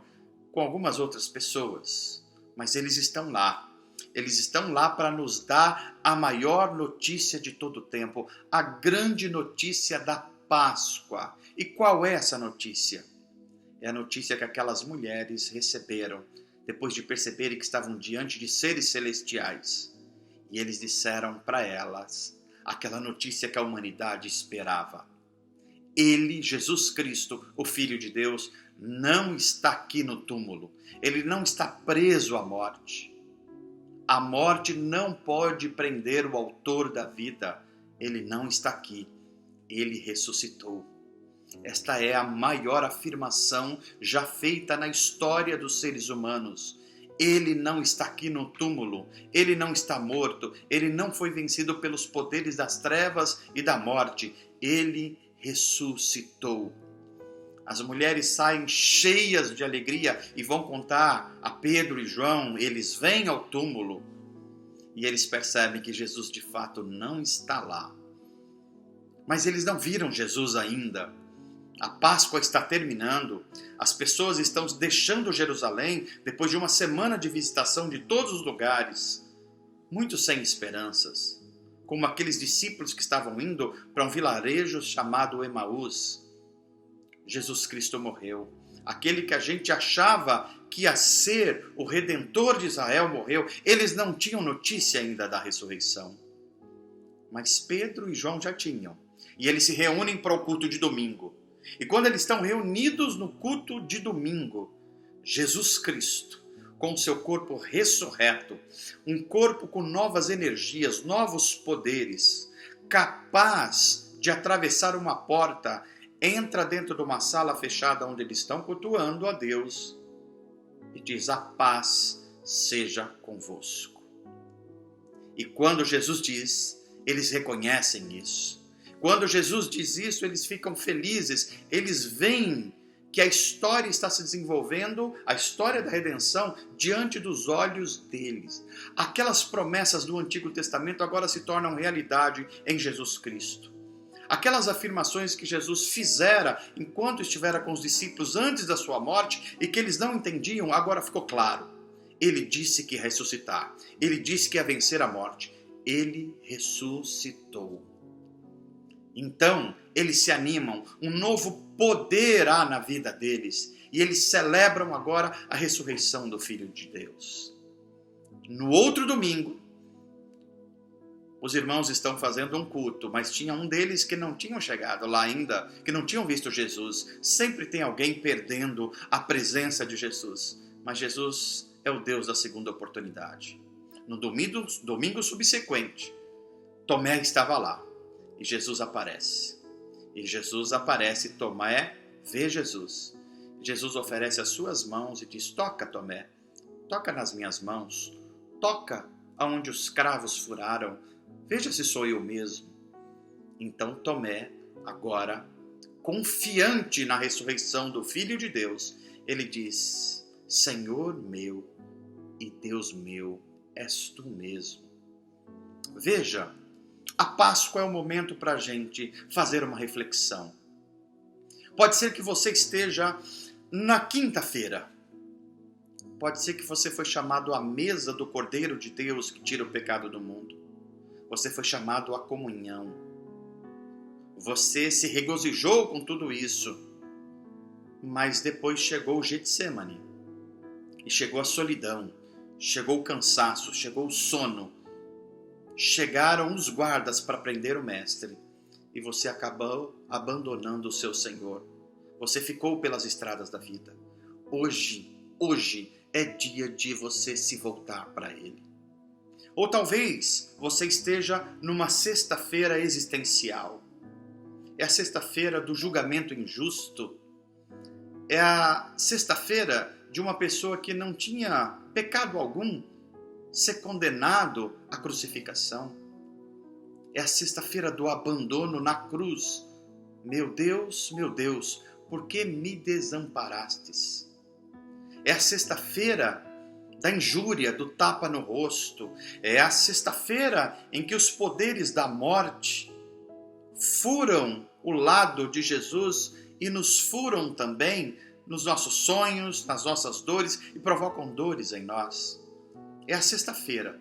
com algumas outras pessoas, mas eles estão lá. Eles estão lá para nos dar a maior notícia de todo o tempo, a grande notícia da Páscoa. E qual é essa notícia? É a notícia que aquelas mulheres receberam depois de perceberem que estavam diante de seres celestiais. E eles disseram para elas aquela notícia que a humanidade esperava. Ele, Jesus Cristo, o Filho de Deus, não está aqui no túmulo. Ele não está preso à morte. A morte não pode prender o autor da vida. Ele não está aqui. Ele ressuscitou. Esta é a maior afirmação já feita na história dos seres humanos. Ele não está aqui no túmulo, ele não está morto, ele não foi vencido pelos poderes das trevas e da morte, ele ressuscitou. As mulheres saem cheias de alegria e vão contar a Pedro e João, eles vêm ao túmulo e eles percebem que Jesus de fato não está lá. Mas eles não viram Jesus ainda. A Páscoa está terminando, as pessoas estão deixando Jerusalém depois de uma semana de visitação de todos os lugares, muitos sem esperanças, como aqueles discípulos que estavam indo para um vilarejo chamado Emaús. Jesus Cristo morreu. Aquele que a gente achava que ia ser o Redentor de Israel morreu. Eles não tinham notícia ainda da ressurreição. Mas Pedro e João já tinham. E eles se reúnem para o culto de domingo. E quando eles estão reunidos no culto de domingo, Jesus Cristo, com seu corpo ressurreto, um corpo com novas energias, novos poderes, capaz de atravessar uma porta, entra dentro de uma sala fechada onde eles estão cultuando a Deus e diz: a paz seja convosco. E quando Jesus diz, eles reconhecem isso. Quando Jesus diz isso, eles ficam felizes, eles veem que a história está se desenvolvendo, a história da redenção, diante dos olhos deles. Aquelas promessas do Antigo Testamento agora se tornam realidade em Jesus Cristo. Aquelas afirmações que Jesus fizera enquanto estivera com os discípulos antes da sua morte e que eles não entendiam, agora ficou claro. Ele disse que ia ressuscitar. Ele disse que ia vencer a morte. Ele ressuscitou. Então, eles se animam, um novo poder há na vida deles, e eles celebram agora a ressurreição do Filho de Deus. No outro domingo, os irmãos estão fazendo um culto, mas tinha um deles que não tinham chegado lá ainda, que não tinham visto Jesus. Sempre tem alguém perdendo a presença de Jesus, mas Jesus é o Deus da segunda oportunidade. No domingo subsequente, Tomé estava lá. E Jesus aparece. E Jesus aparece, Tomé vê Jesus. Jesus oferece as suas mãos e diz: toca, Tomé, toca nas minhas mãos, toca aonde os cravos furaram, veja se sou eu mesmo. Então Tomé, agora, confiante na ressurreição do Filho de Deus, ele diz: Senhor meu e Deus meu, és tu mesmo. Veja, a Páscoa é o momento para a gente fazer uma reflexão. Pode ser que você esteja na quinta-feira. Pode ser que você foi chamado à mesa do Cordeiro de Deus que tira o pecado do mundo. Você foi chamado à comunhão. Você se regozijou com tudo isso. Mas depois chegou o Getsêmani. E chegou a solidão. Chegou o cansaço. Chegou o sono. Chegaram os guardas para prender o mestre e você acabou abandonando o seu Senhor. Você ficou pelas estradas da vida. Hoje é dia de você se voltar para Ele. Ou talvez você esteja numa sexta-feira existencial. É a sexta-feira do julgamento injusto. É a sexta-feira de uma pessoa que não tinha pecado algum ser condenado à crucificação. É a sexta-feira do abandono na cruz. Meu Deus, por que me desamparastes? É a sexta-feira da injúria, do tapa no rosto. É a sexta-feira em que os poderes da morte furam o lado de Jesus e nos furam também nos nossos sonhos, nas nossas dores e provocam dores em nós. É a sexta-feira,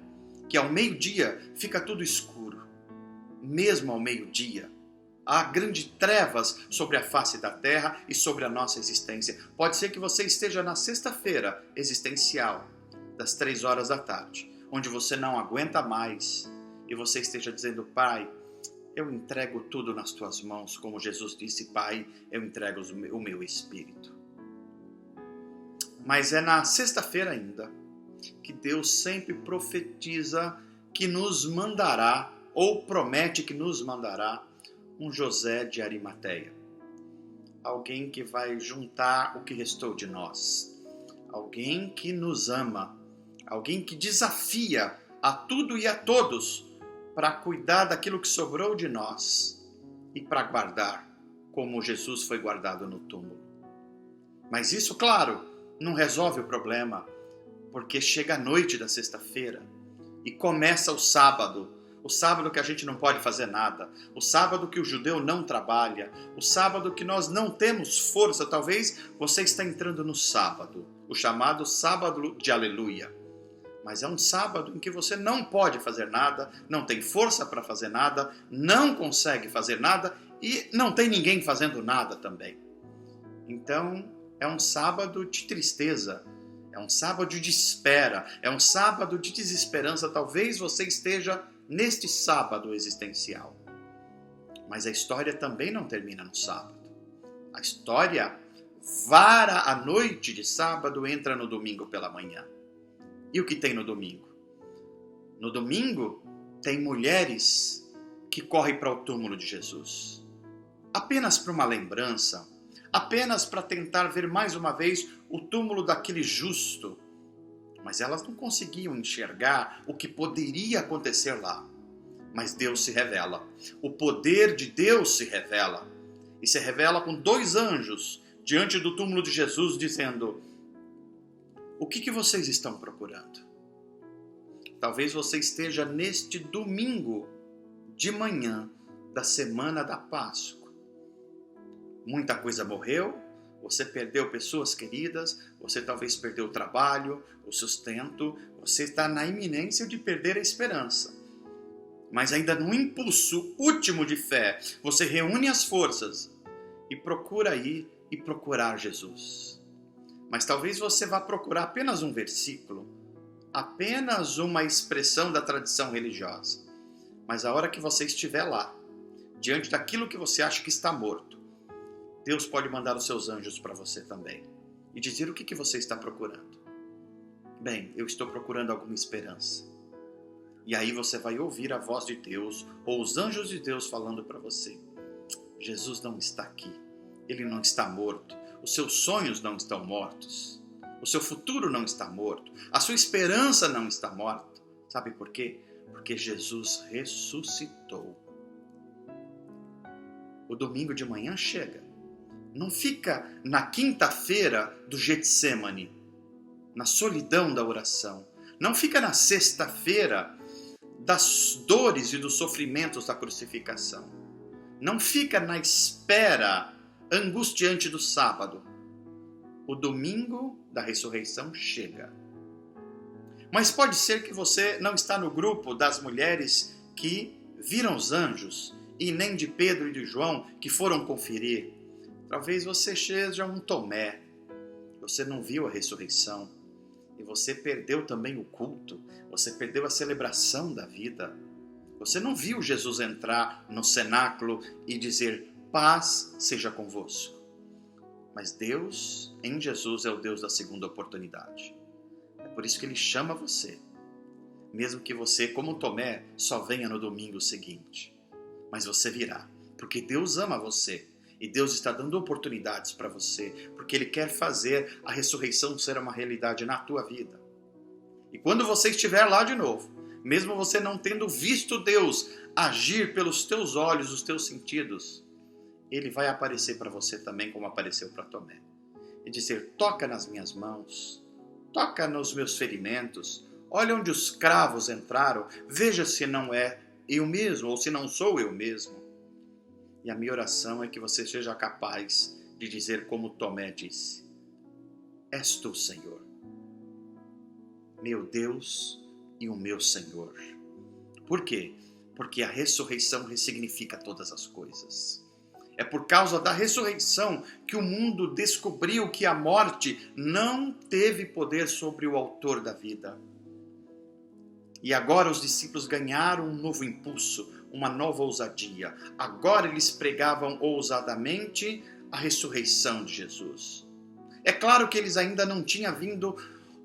que ao meio-dia fica tudo escuro. Mesmo ao meio-dia, há grandes trevas sobre a face da terra e sobre a nossa existência. Pode ser que você esteja na sexta-feira existencial, das 3 horas da tarde, onde você não aguenta mais e você esteja dizendo: Pai, eu entrego tudo nas tuas mãos, como Jesus disse: Pai, eu entrego o meu espírito. Mas é na sexta-feira ainda que Deus sempre profetiza que nos mandará, ou promete que nos mandará, um José de Arimateia. Alguém que vai juntar o que restou de nós. Alguém que nos ama. Alguém que desafia a tudo e a todos para cuidar daquilo que sobrou de nós e para guardar, como Jesus foi guardado no túmulo. Mas isso, claro, não resolve o problema, porque chega a noite da sexta-feira e começa o sábado que a gente não pode fazer nada, o sábado que o judeu não trabalha, o sábado que nós não temos força. Talvez você está entrando no sábado, o chamado sábado de aleluia, mas é um sábado em que você não pode fazer nada, não tem força para fazer nada, não consegue fazer nada e não tem ninguém fazendo nada também. Então, é um sábado de tristeza, é um sábado de espera, é um sábado de desesperança. Talvez você esteja neste sábado existencial. Mas a história também não termina no sábado. A história vara a noite de sábado, entra no domingo pela manhã. E o que tem no domingo? No domingo tem mulheres que correm para o túmulo de Jesus. Apenas para uma lembrança, apenas para tentar ver mais uma vez o túmulo daquele justo. Mas elas não conseguiam enxergar o que poderia acontecer lá. Mas Deus se revela. O poder de Deus se revela. E se revela com 2 anjos diante do túmulo de Jesus, dizendo: o que vocês estão procurando? Talvez você esteja neste domingo de manhã da semana da Páscoa. Muita coisa morreu, você perdeu pessoas queridas, você talvez perdeu o trabalho, o sustento, você está na iminência de perder a esperança. Mas ainda no impulso último de fé, você reúne as forças e procura ir e procurar Jesus. Mas talvez você vá procurar apenas um versículo, apenas uma expressão da tradição religiosa. Mas a hora que você estiver lá, diante daquilo que você acha que está morto, Deus pode mandar os seus anjos para você também e dizer o que você está procurando. Bem, eu estou procurando alguma esperança. E aí você vai ouvir a voz de Deus ou os anjos de Deus falando para você: Jesus não está aqui, ele não está morto, os seus sonhos não estão mortos, o seu futuro não está morto, a sua esperança não está morta. Sabe por quê? Porque Jesus ressuscitou. O domingo de manhã chega. Não fica na quinta-feira do Getsêmani, na solidão da oração. Não fica na sexta-feira das dores e dos sofrimentos da crucificação. Não fica na espera angustiante do sábado. O domingo da ressurreição chega. Mas pode ser que você não está no grupo das mulheres que viram os anjos e nem de Pedro e de João que foram conferir. Talvez você seja um Tomé, você não viu a ressurreição e você perdeu também o culto, você perdeu a celebração da vida. Você não viu Jesus entrar no cenáculo e dizer: paz seja convosco. Mas Deus, em Jesus, é o Deus da segunda oportunidade. É por isso que Ele chama você, mesmo que você, como Tomé, só venha no domingo seguinte. Mas você virá, porque Deus ama você. E Deus está dando oportunidades para você, porque Ele quer fazer a ressurreição ser uma realidade na tua vida. E quando você estiver lá de novo, mesmo você não tendo visto Deus agir pelos teus olhos, os teus sentidos, Ele vai aparecer para você também como apareceu para Tomé. E dizer: toca nas minhas mãos, toca nos meus ferimentos, olha onde os cravos entraram, veja se não é eu mesmo ou se não sou eu mesmo. E a minha oração é que você seja capaz de dizer como Tomé disse: és tu, Senhor, meu Deus e o meu Senhor. Por quê? Porque a ressurreição ressignifica todas as coisas. É por causa da ressurreição que o mundo descobriu que a morte não teve poder sobre o autor da vida. E agora os discípulos ganharam um novo impulso, uma nova ousadia. Agora eles pregavam ousadamente a ressurreição de Jesus. É claro que eles ainda não tinham vindo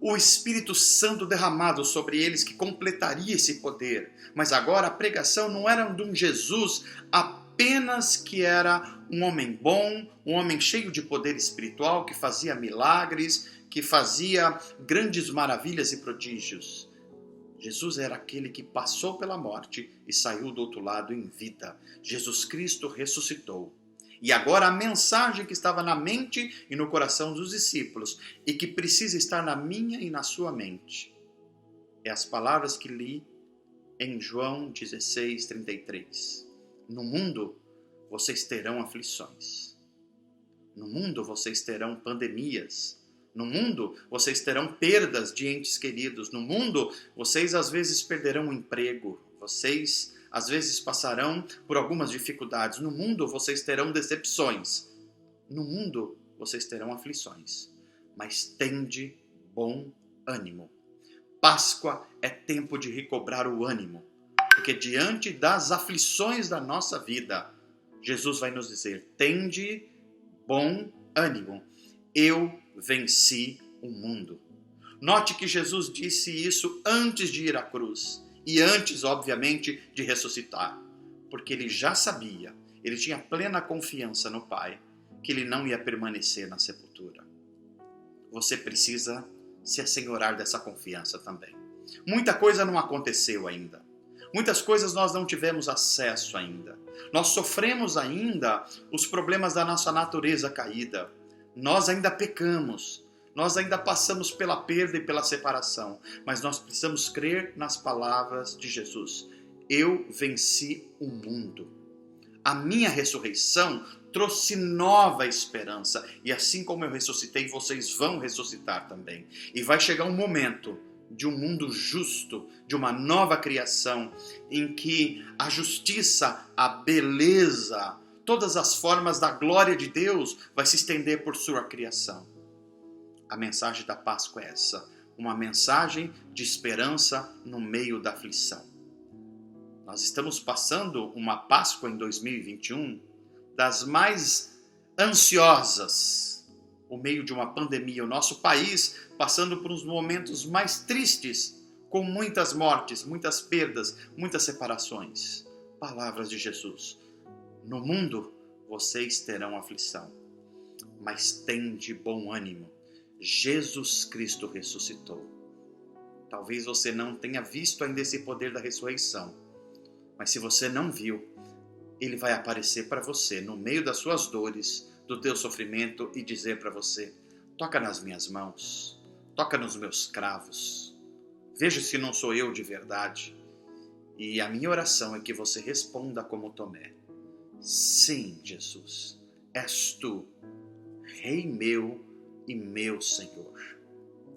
o Espírito Santo derramado sobre eles que completaria esse poder. Mas agora a pregação não era de um Jesus apenas que era um homem bom, um homem cheio de poder espiritual, que fazia milagres, que fazia grandes maravilhas e prodígios. Jesus era aquele que passou pela morte e saiu do outro lado em vida. Jesus Cristo ressuscitou. E agora a mensagem que estava na mente e no coração dos discípulos e que precisa estar na minha e na sua mente é as palavras que li em João 16:33. No mundo vocês terão aflições. No mundo vocês terão pandemias. No mundo, vocês terão perdas de entes queridos. No mundo, vocês às vezes perderão o emprego. Vocês às vezes passarão por algumas dificuldades. No mundo, vocês terão decepções. No mundo, vocês terão aflições, mas tende bom ânimo. Páscoa é tempo de recobrar o ânimo, porque diante das aflições da nossa vida, Jesus vai nos dizer: tende bom ânimo, eu venci o mundo. Note que Jesus disse isso antes de ir à cruz e antes, obviamente, de ressuscitar, porque ele já sabia, ele tinha plena confiança no Pai, que ele não ia permanecer na sepultura. Você precisa se assenhorar dessa confiança também. Muita coisa não aconteceu ainda. Muitas coisas nós não tivemos acesso ainda. Nós sofremos ainda os problemas da nossa natureza caída. Nós ainda pecamos. Nós ainda passamos pela perda e pela separação. Mas nós precisamos crer nas palavras de Jesus. Eu venci o mundo. A minha ressurreição trouxe nova esperança. E assim como eu ressuscitei, vocês vão ressuscitar também. E vai chegar um momento de um mundo justo, de uma nova criação, em que a justiça, a beleza, todas as formas da glória de Deus vai se estender por sua criação. A mensagem da Páscoa é essa, uma mensagem de esperança no meio da aflição. Nós estamos passando uma Páscoa em 2021 das mais ansiosas, no meio de uma pandemia, o nosso país passando por uns momentos mais tristes, com muitas mortes, muitas perdas, muitas separações. Palavras de Jesus: no mundo vocês terão aflição, mas tende bom ânimo, Jesus Cristo ressuscitou. Talvez você não tenha visto ainda esse poder da ressurreição, mas se você não viu, ele vai aparecer para você no meio das suas dores, do teu sofrimento e dizer para você: toca nas minhas mãos, toca nos meus cravos, veja se não sou eu de verdade. E a minha oração é que você responda como Tomé: sim, Jesus, és tu, Rei meu e meu Senhor.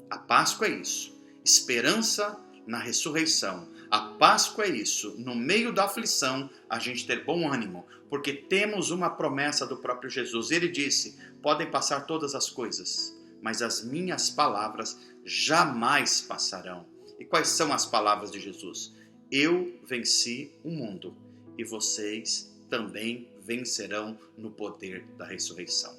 A Páscoa é isso, esperança na ressurreição. A Páscoa é isso, no meio da aflição, a gente ter bom ânimo, porque temos uma promessa do próprio Jesus. Ele disse: podem passar todas as coisas, mas as minhas palavras jamais passarão. E quais são as palavras de Jesus? Eu venci o mundo e vocês também vencerão no poder da ressurreição.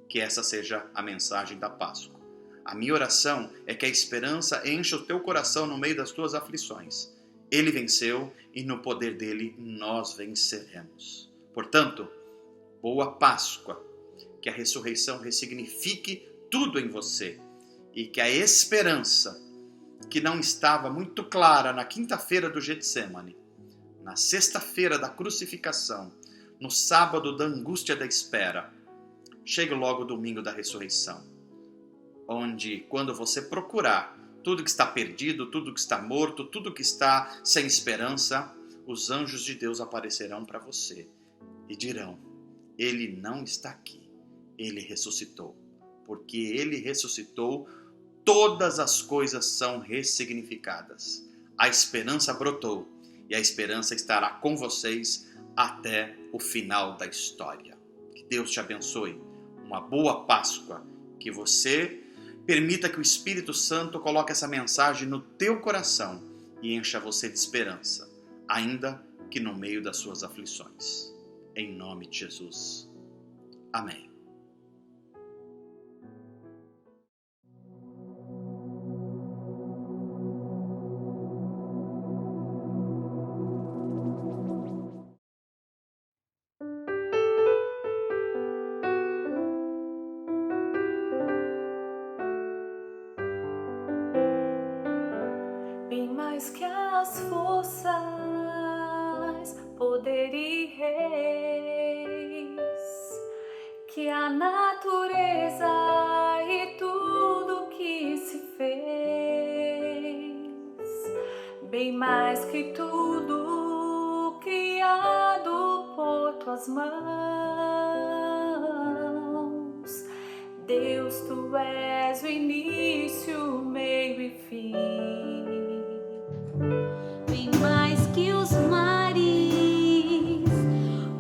Que essa seja a mensagem da Páscoa. A minha oração é que a esperança encha o teu coração no meio das tuas aflições. Ele venceu e no poder dele nós venceremos. Portanto, boa Páscoa. Que a ressurreição ressignifique tudo em você e que a esperança que não estava muito clara na quinta-feira do Getsemane, na sexta-feira da crucificação, no sábado da angústia da espera, chegue logo o domingo da ressurreição, onde quando você procurar tudo que está perdido, tudo que está morto, tudo que está sem esperança, os anjos de Deus aparecerão para você e dirão: ele não está aqui, ele ressuscitou. Porque ele ressuscitou, todas as coisas são ressignificadas. A esperança brotou e a esperança estará com vocês até o final da história. Que Deus te abençoe. Uma boa Páscoa. Que você permita que o Espírito Santo coloque essa mensagem no teu coração e encha você de esperança, ainda que no meio das suas aflições. Em nome de Jesus. Amém. Bem mais que as forças, poder e reis, que a natureza e tudo que se fez, bem mais que tudo criado por tuas mãos. Deus, tu és o início, o meio e fim. Bem mais que os mares,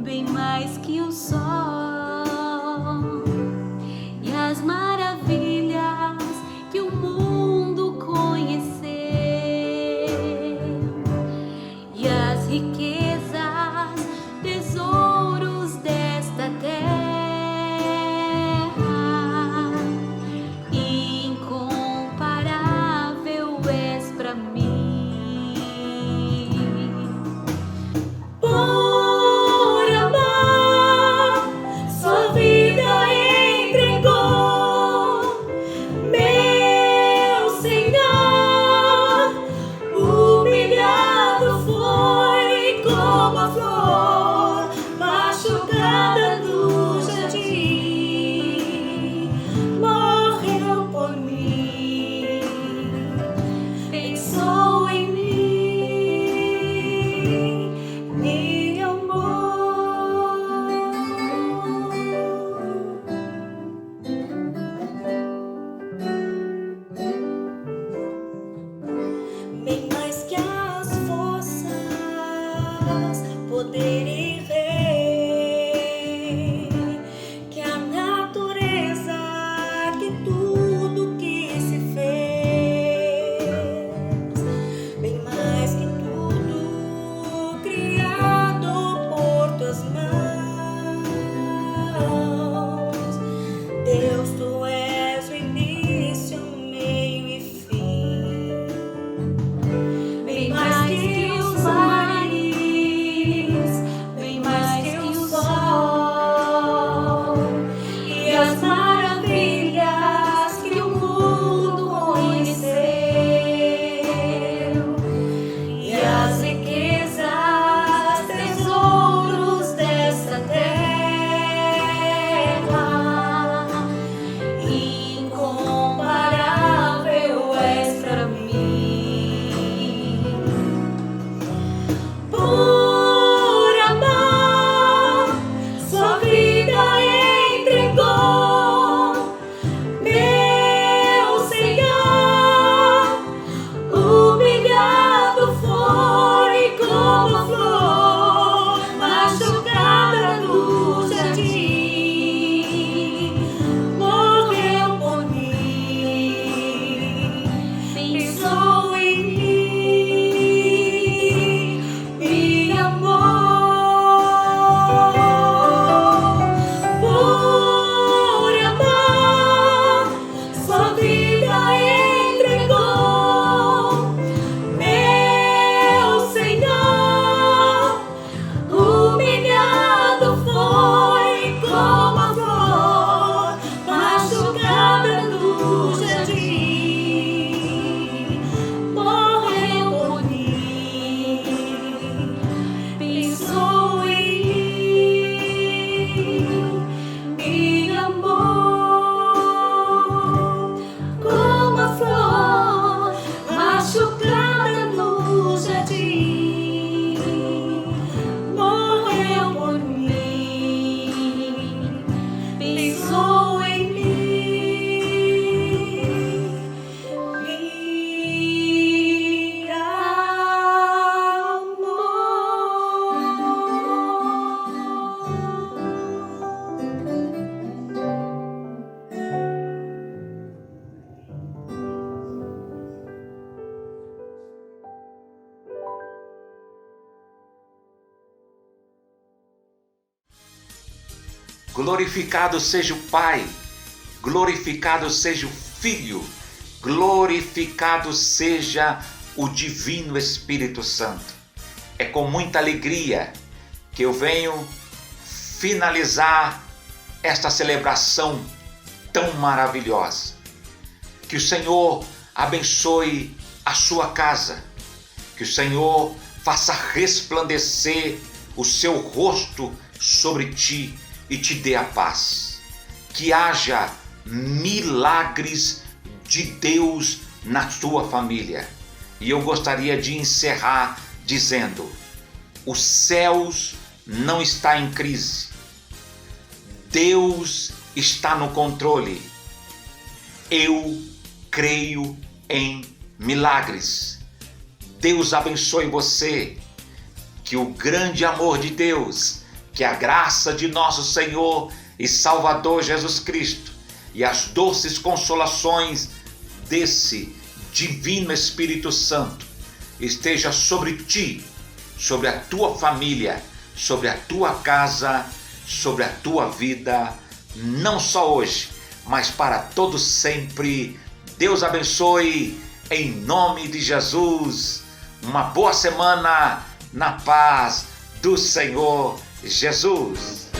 bem mais que o sol, pensou em mim, me amou. Bem mais que as forças, poder e rei, que a natureza, que tudo que se fez, bem mais que tudo criado por tuas mãos. Deus, tu és o início, meio e fim. Bem mais que os mares, bem mais que o sol, e as maravilhas que o mundo conheceu, e as riquezas, tesouros dessa terra, incomparável és pra mim. Por amor, sua vida entregou, meu Senhor. Humilhado foi como a flor machucada no jardim, morreu por mim, pensou em mim, me amou. Por amor, sua vida entregou, meu Senhor. Humilhado foi como a flor machucada no jardim, morreu por mim, pensou em mim, me amou. Como a flor machucada no jardim, morreu por mim, pensou em mim, me amou. Glorificado seja o Pai, glorificado seja o Filho, glorificado seja o Divino Espírito Santo. É com muita alegria que eu venho finalizar esta celebração tão maravilhosa. Que o Senhor abençoe a sua casa, que o Senhor faça resplandecer o seu rosto sobre ti e te dê a paz. Que haja milagres de Deus na tua família. E eu gostaria de encerrar dizendo: os céus não está em crise. Deus está no controle. Eu creio em milagres. Deus abençoe você. Que o grande amor de Deus, que a graça de nosso Senhor e Salvador Jesus Cristo e as doces consolações desse Divino Espírito Santo esteja sobre ti, sobre a tua família, sobre a tua casa, sobre a tua vida, não só hoje, mas para todos sempre. Deus abençoe, em nome de Jesus. Uma boa semana na paz do Senhor Jesus.